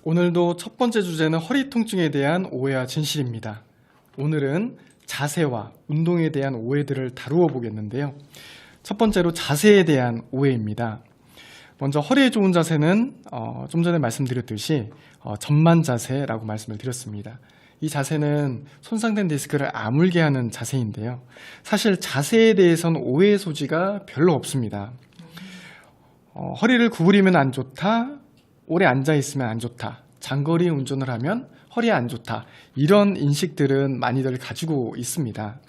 오늘도 첫 번째 주제는 허리 통증에 대한 오해와 진실입니다. 오늘은 자세와 운동에 대한 오해들을 다루어 보겠는데요. 첫 번째로 자세에 대한 오해입니다. 먼저 허리에 좋은 자세는 좀 전에 말씀드렸듯이 전만 자세라고 말씀을 드렸습니다. 이 자세는 손상된 디스크를 아물게 하는 자세인데요. 사실 자세에 대해서는 오해의 소지가 별로 없습니다. 허리를 구부리면 안 좋다, 오래 앉아있으면 안 좋다, 장거리 운전을 하면 허리에 안 좋다, 이런 인식들은 많이들 가지고 있습니다.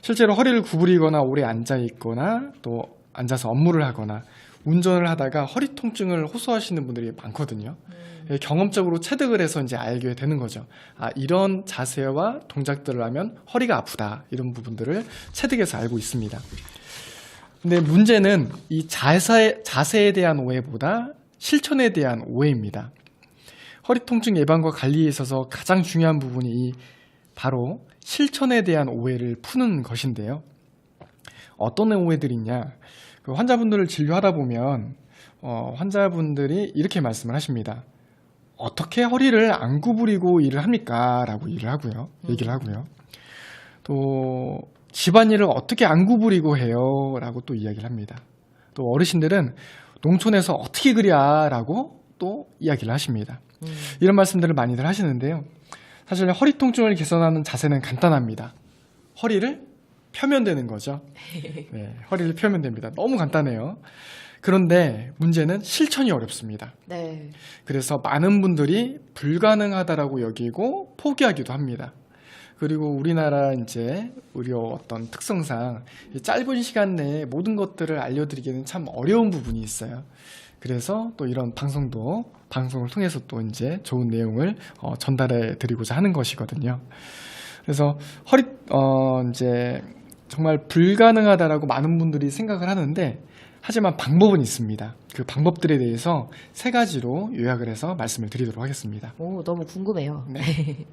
실제로 허리를 구부리거나 오래 앉아있거나 또 앉아서 업무를 하거나 운전을 하다가 허리 통증을 호소하시는 분들이 많거든요. 경험적으로 체득을 해서 이제 알게 되는 거죠. 이런 자세와 동작들을 하면 허리가 아프다, 이런 부분들을 체득해서 알고 있습니다. 근데 문제는 이 자세에 대한 오해보다 실천에 대한 오해입니다. 허리 통증 예방과 관리에 있어서 가장 중요한 부분이 바로 실천에 대한 오해를 푸는 것인데요. 어떤 오해들이 있냐? 환자분들을 진료하다 보면 환자분들이 이렇게 말씀을 하십니다. 어떻게 허리를 안 구부리고 일을 합니까? 라고 얘기를 하고요. 또 집안일을 어떻게 안 구부리고 해요? 라고 또 이야기를 합니다. 또 어르신들은 농촌에서 어떻게 그랴? 라고 또 이야기를 하십니다. 이런 말씀들을 많이들 하시는데요. 사실 허리 통증을 개선하는 자세는 간단합니다. 허리를 펴면 되는 거죠. 네, 허리를 펴면 됩니다. 너무 간단해요. 그런데 문제는 실천이 어렵습니다. 네. 그래서 많은 분들이 불가능하다라고 여기고 포기하기도 합니다. 그리고 우리나라 이제 의료 어떤 특성상 짧은 시간 내에 모든 것들을 알려드리기는 참 어려운 부분이 있어요. 그래서 또 이런 방송을 통해서 또 이제 좋은 내용을 전달해 드리고자 하는 것이거든요. 그래서 이제 정말 불가능하다라고 많은 분들이 생각을 하는데, 하지만 방법은 있습니다. 그 방법들에 대해서 3가지로 요약을 해서 말씀을 드리도록 하겠습니다. 오, 너무 궁금해요. 네.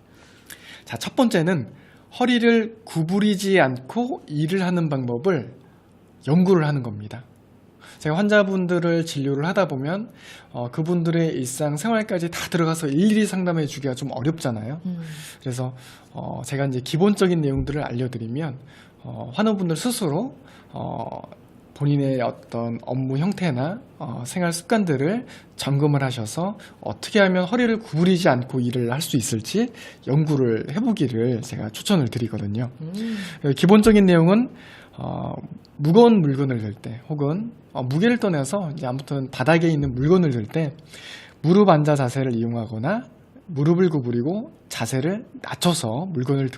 자, 첫 번째는 허리를 구부리지 않고 일을 하는 방법을 연구를 하는 겁니다. 제가 환자분들을 진료를 하다 보면 그분들의 일상생활까지 다 들어가서 일일이 상담해 주기가 좀 어렵잖아요. 그래서 제가 이제 기본적인 내용들을 알려드리면 환우분들 스스로 본인의 어떤 업무 형태나 생활 습관들을 점검을 하셔서 어떻게 하면 허리를 구부리지 않고 일을 할 수 있을지 연구를 해보기를 제가 추천을 드리거든요. 기본적인 내용은 무거운 물건을 들 때, 혹은 무게를 떠나서 이제 아무튼 바닥에 있는 물건을 들 때 무릎 앉아 자세를 이용하거나 무릎을 구부리고 자세를 낮춰서 물건을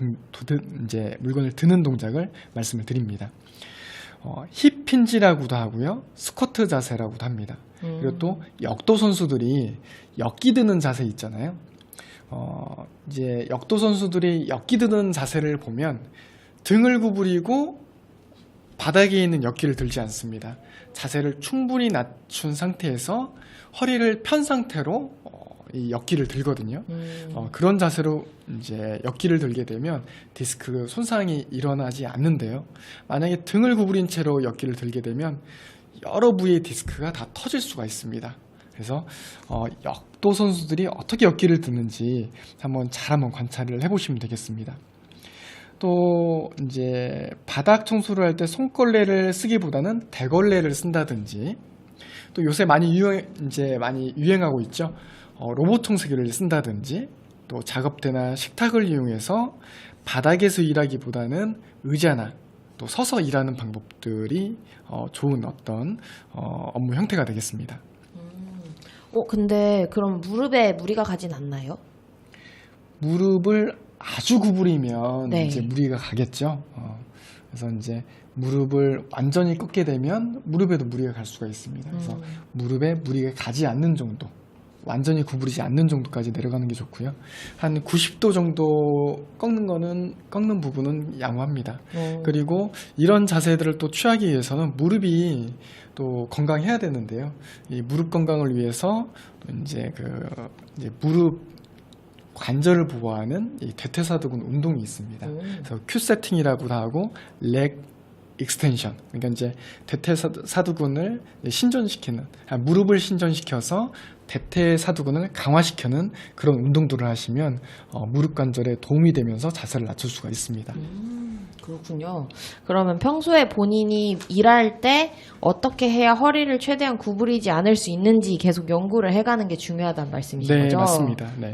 드는 동작을 말씀을 드립니다. 힙힌지라고도 하고요, 스쿼트 자세라고도 합니다. 그리고 또 역도 선수들이 역기 드는 자세 있잖아요. 이제 역도 선수들이 역기 드는 자세를 보면 등을 구부리고 바닥에 있는 역기를 들지 않습니다. 자세를 충분히 낮춘 상태에서 허리를 편 상태로 이 역기를 들거든요. 그런 자세로 이제 역기를 들게 되면 디스크 손상이 일어나지 않는데요. 만약에 등을 구부린 채로 역기를 들게 되면 여러 부위의 디스크가 다 터질 수가 있습니다. 그래서 역도 선수들이 어떻게 역기를 드는지 한번 관찰을 해보시면 되겠습니다. 또 이제 바닥 청소를 할 때 손걸레를 쓰기보다는 대걸레를 쓴다든지, 또 요새 많이 유행하고 있죠. 로봇 청소기를 쓴다든지, 또 작업대나 식탁을 이용해서 바닥에서 일하기보다는 의자나 또 서서 일하는 방법들이 좋은 어떤 업무 형태가 되겠습니다. 근데 그럼 무릎에 무리가 가진 않나요? 무릎을 아주 구부리면 네. 이제 무리가 가겠죠. 그래서 이제 무릎을 완전히 꺾게 되면 무릎에도 무리가 갈 수가 있습니다. 그래서 무릎에 무리가 가지 않는 정도, 완전히 구부리지 않는 정도까지 내려가는 게 좋고요. 한 90도 정도 꺾는 부분은 양호합니다. 그리고 이런 자세들을 또 취하기 위해서는 무릎이 또 건강해야 되는데요. 이 무릎 건강을 위해서 이제 무릎 관절을 보호하는 이 대퇴사두근 운동이 있습니다. 그래서 큐 세팅이라고도 하고 렉 익스텐션, 그러니까 이제 대퇴사두근을 신전시키는, 무릎을 신전시켜서 대퇴사두근을 강화시키는 그런 운동들을 하시면 무릎 관절에 도움이 되면서 자세를 낮출 수가 있습니다. 그렇군요. 그러면 평소에 본인이 일할 때 어떻게 해야 허리를 최대한 구부리지 않을 수 있는지 계속 연구를 해가는 게 중요하다는 말씀이신 네, 거죠? 맞습니다. 네.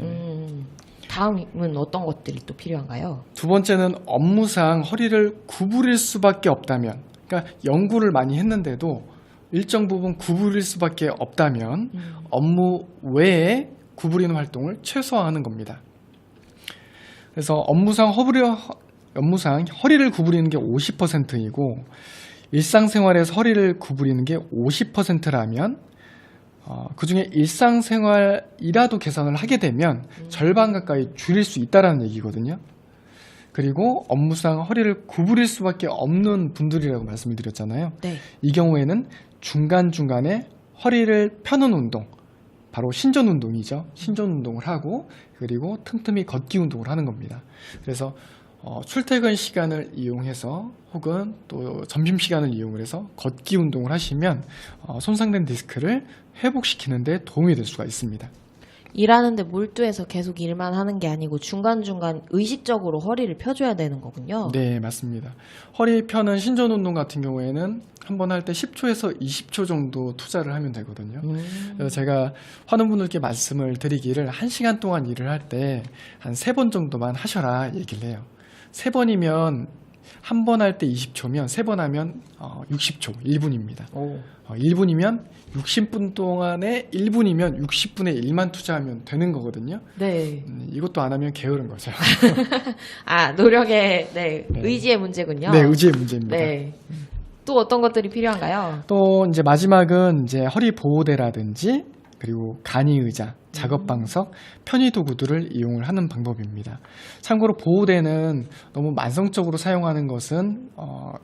다음은 어떤 것들이 또 필요한가요? 두 번째는 업무상 허리를 구부릴 수밖에 없다면, 그러니까 연구를 많이 했는데도 일정 부분 구부릴 수밖에 없다면 업무 외에 구부리는 활동을 최소화하는 겁니다. 그래서 업무상 허리를 구부리는 게 50%이고 일상생활에서 허리를 구부리는 게 50%라면 그 중에 일상생활이라도 개선을 하게 되면 절반 가까이 줄일 수 있다는 얘기거든요. 그리고 업무상 허리를 구부릴 수밖에 없는 분들이라고 말씀을 드렸잖아요. 네. 이 경우에는 중간중간에 허리를 펴는 운동, 바로 신전 운동이죠. 신전 운동을 하고 그리고 틈틈이 걷기 운동을 하는 겁니다. 그래서 출퇴근 시간을 이용해서 혹은 또 점심시간을 이용해서 걷기 운동을 하시면 손상된 디스크를 회복시키는 데 도움이 될 수가 있습니다. 일하는데 몰두해서 계속 일만 하는 게 아니고 중간중간 의식적으로 허리를 펴줘야 되는 거군요. 네, 맞습니다. 허리 펴는 신전 운동 같은 경우에는 한 번 할 때 10초에서 20초 정도 투자를 하면 되거든요. 그래서 제가 하는 분들께 말씀을 드리기를 1시간 동안 일을 할 때 한 3번 정도만 하셔라 얘기를 해요. 3번이면 한 번 할 때 20초면 3번 하면 60초, 1분입니다. 1분이면 60분 동안에 1분이면 60분의 1만 투자하면 되는 거거든요. 네. 이것도 안 하면 게으른 거죠. 노력의 의지의 문제군요. 네, 의지의 문제입니다. 네. 또 어떤 것들이 필요한가요? 또 이제 마지막은 이제 허리 보호대라든지 그리고 간이 의자, 작업 방석, 편의 도구들을 이용을 하는 방법입니다. 참고로 보호대는 너무 만성적으로 사용하는 것은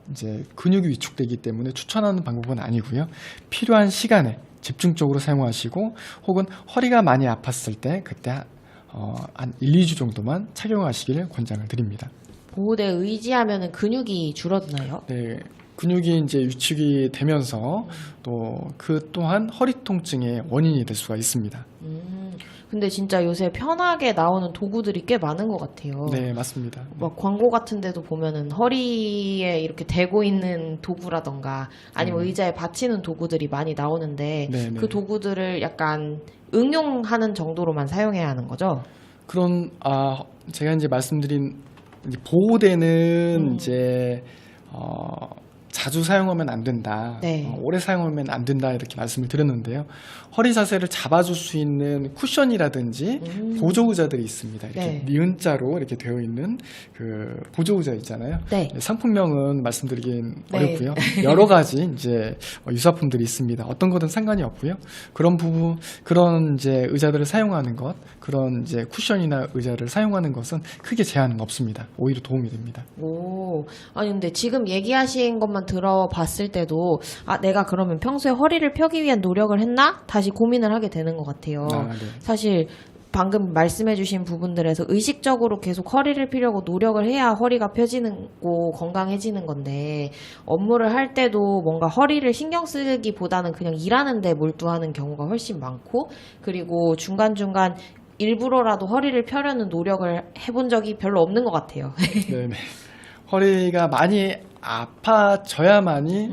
이제 근육이 위축되기 때문에 추천하는 방법은 아니고요. 필요한 시간에 집중적으로 사용하시고 혹은 허리가 많이 아팠을 때 그때 한 1, 2주 정도만 착용하시기를 권장을 드립니다. 보호대 의지하면 근육이 줄어드나요? 네. 근육이 이제 위축이 되면서 또 그 또한 허리 통증의 원인이 될 수가 있습니다. 근데 진짜 요새 편하게 나오는 도구들이 꽤 많은 것 같아요. 네, 맞습니다. 막 광고 같은 데도 보면은 허리에 이렇게 대고 있는 도구라던가 아니면 의자에 받치는 도구들이 많이 나오는데 네네. 그 도구들을 약간 응용하는 정도로만 사용해야 하는 거죠? 그런 제가 이제 말씀드린 이제 보호대는 이제 자주 사용하면 안 된다. 네. 오래 사용하면 안 된다 이렇게 말씀을 드렸는데요. 허리 자세를 잡아줄 수 있는 쿠션이라든지 보조 의자들이 있습니다. 이렇게 네. 니은자로 이렇게 되어 있는 그 보조 의자 있잖아요. 네. 상품명은 말씀드리긴 네. 어렵고요. 여러 가지 이제 유사품들이 있습니다. 어떤 것은 상관이 없고요. 그런 이제 의자들을 사용하는 것, 그런 이제 쿠션이나 의자를 사용하는 것은 크게 제한은 없습니다. 오히려 도움이 됩니다. 아니 근데 지금 얘기하신 것만 들어봤을 때도 내가 그러면 평소에 허리를 펴기 위한 노력을 했나? 다시 고민을 하게 되는 것 같아요. 네. 사실 방금 말씀해주신 부분들에서 의식적으로 계속 허리를 펴려고 노력을 해야 허리가 펴지고 건강해지는 건데 업무를 할 때도 뭔가 허리를 신경 쓰기보다는 그냥 일하는 데 몰두하는 경우가 훨씬 많고 그리고 중간중간 일부러라도 허리를 펴려는 노력을 해본 적이 별로 없는 것 같아요. 네네. 허리가 많이 아파져야만이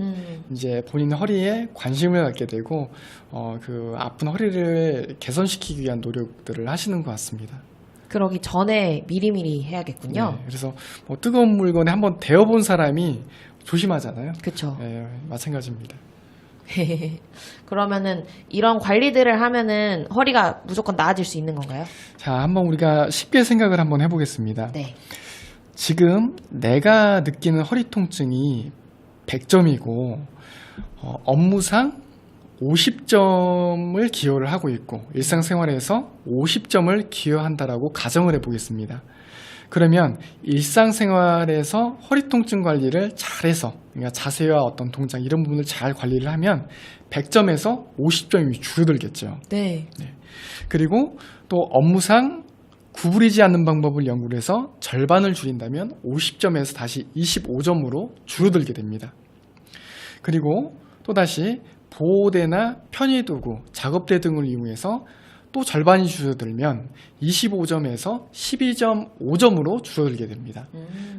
이제 본인 허리에 관심을 갖게 되고 그 아픈 허리를 개선시키기 위한 노력들을 하시는 것 같습니다. 그러기 전에 미리미리 해야겠군요. 네, 그래서 뭐 뜨거운 물건에 한번 데워본 사람이 조심하잖아요. 그렇죠. 네, 마찬가지입니다. 그러면은 이런 관리들을 하면은 허리가 무조건 나아질 수 있는 건가요? 자, 한번 우리가 쉽게 생각을 한번 해보겠습니다. 네. 지금 내가 느끼는 허리 통증이 100점이고 업무상 50점을 기여를 하고 있고 일상생활에서 50점을 기여한다라고 가정을 해보겠습니다. 그러면 일상생활에서 허리 통증 관리를 잘해서 그러니까 자세와 어떤 동작 이런 부분을 잘 관리를 하면 100점에서 50점이 줄어들겠죠. 네. 그리고 또 업무상 구부리지 않는 방법을 연구를 해서 절반을 줄인다면 50점에서 다시 25점으로 줄어들게 됩니다. 그리고 또다시 보호대나 편의도구, 작업대 등을 이용해서 또 절반이 줄어들면 25점에서 12.5점으로 줄어들게 됩니다.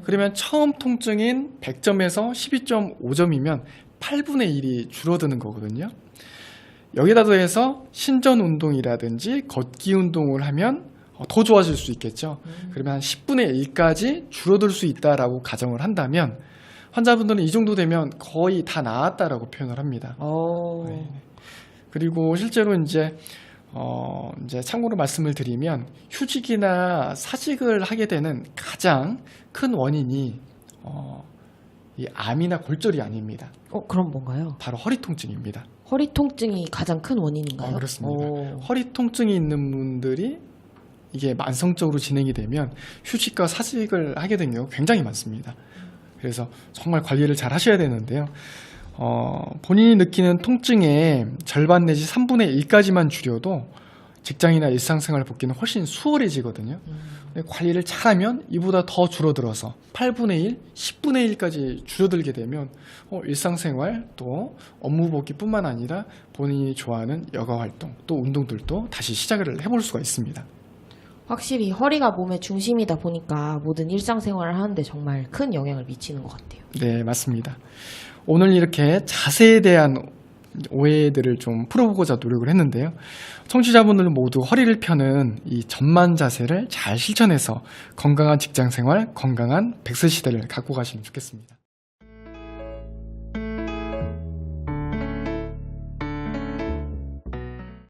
그러면 처음 통증인 100점에서 12.5점이면 8분의 1이 줄어드는 거거든요. 여기다 더해서 신전 운동이라든지 걷기 운동을 하면 더 좋아질 수 있겠죠. 그러면 한 10분의 1까지 줄어들 수 있다라고 가정을 한다면 환자분들은 이 정도 되면 거의 다 나았다라고 표현을 합니다. 네. 그리고 실제로 이제 참고로 말씀을 드리면 휴직이나 사직을 하게 되는 가장 큰 원인이 이 암이나 골절이 아닙니다. 그럼 뭔가요? 바로 허리 통증입니다. 허리 통증이 가장 큰 원인인가요? 그렇습니다. 허리 통증이 있는 분들이 이게 만성적으로 진행이 되면 휴직과 사직을 하게 되는 경우가 굉장히 많습니다. 그래서 정말 관리를 잘 하셔야 되는데요. 본인이 느끼는 통증의 절반 내지 3분의 1까지만 줄여도 직장이나 일상생활 복귀는 훨씬 수월해지거든요. 근데 관리를 잘하면 이보다 더 줄어들어서 8분의 1, 10분의 1까지 줄어들게 되면 일상생활 또 업무 복귀뿐만 아니라 본인이 좋아하는 여가 활동 또 운동들도 다시 시작을 해볼 수가 있습니다. 확실히 허리가 몸의 중심이다 보니까 모든 일상생활을 하는데 정말 큰 영향을 미치는 것 같아요. 네, 맞습니다. 오늘 이렇게 자세에 대한 오해들을 좀 풀어보고자 노력을 했는데요. 청취자분들 모두 허리를 펴는 이 전만 자세를 잘 실천해서 건강한 직장생활, 건강한 100세 시대를 갖고 가시면 좋겠습니다.